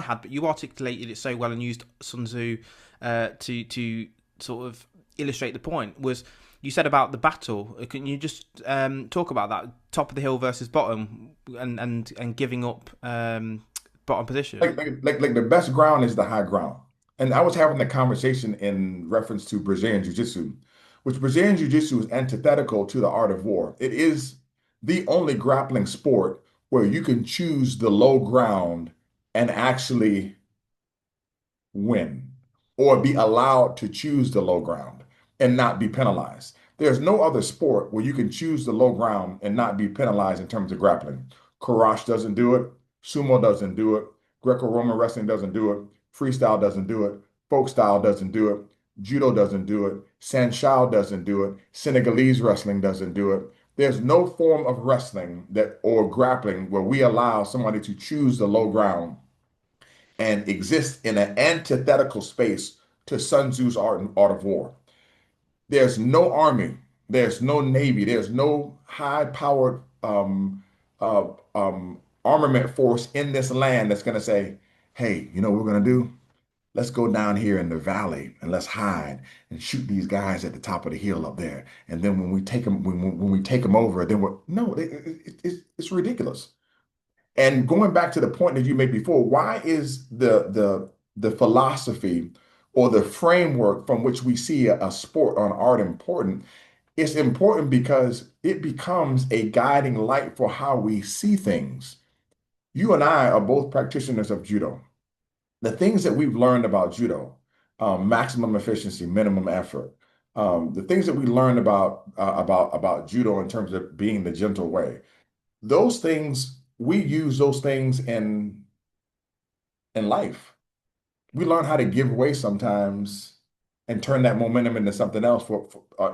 had, but you articulated it so well and used Sun Tzu to sort of illustrate the point. Was you said about the battle? Can you just talk about that top of the hill versus bottom, and giving up bottom position? Like the best ground is the high ground. And I was having the conversation in reference to Brazilian Jiu-Jitsu, which Brazilian Jiu-Jitsu is antithetical to the art of war. It is the only grappling sport where you can choose the low ground and actually win, or be allowed to choose the low ground and not be penalized. There's no other sport where you can choose the low ground and not be penalized in terms of grappling. Karash doesn't do it. Sumo doesn't do it. Greco-Roman wrestling doesn't do it. Freestyle doesn't do it. Folk style doesn't do it. Judo doesn't do it. Sanshao doesn't do it. Senegalese wrestling doesn't do it. There's no form of wrestling that or grappling where we allow somebody to choose the low ground and exist in an antithetical space to Sun Tzu's art of war. There's no army, there's no navy, there's no high-powered uh, armament force in this land that's going to say, hey, you know what we're going to do? Let's go down here in the valley and let's hide and shoot these guys at the top of the hill up there. And then when we take them, when we take them over, then we're no, it's ridiculous. And going back to the point that you made before, why is the philosophy or the framework from which we see a sport or an art important? It's important because it becomes a guiding light for how we see things. You and I are both practitioners of judo. The things that we've learned about judo, maximum efficiency, minimum effort, the things that we learned about judo in terms of being the gentle way, those things we use those things in life. We learn how to give away sometimes and turn that momentum into something else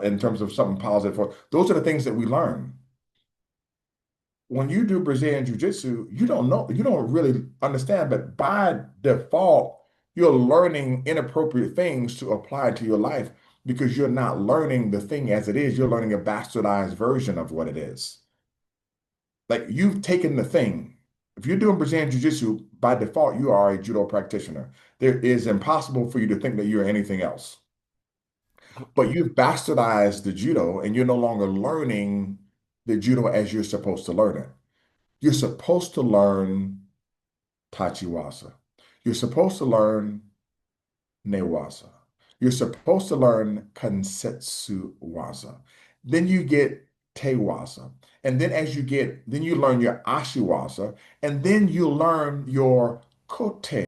in terms of something positive. For those are the things that we learn. When you do Brazilian Jiu-Jitsu, you don't know, you don't really understand, but by default, you're learning inappropriate things to apply to your life because you're not learning the thing as it is. You're learning a bastardized version of what it is. Like you've taken the thing. If you're doing Brazilian Jiu-Jitsu, by default, you are a judo practitioner. There is impossible for you to think that you're anything else. But you've bastardized the judo and you're no longer learning the judo as you're supposed to learn it. You're supposed to learn Tachiwasa. You're supposed to learn Newasa. You're supposed to learn Kansetsu Wasa. Then you get Tewasa. And then then you learn your Ashiwasa. And then you learn your Kote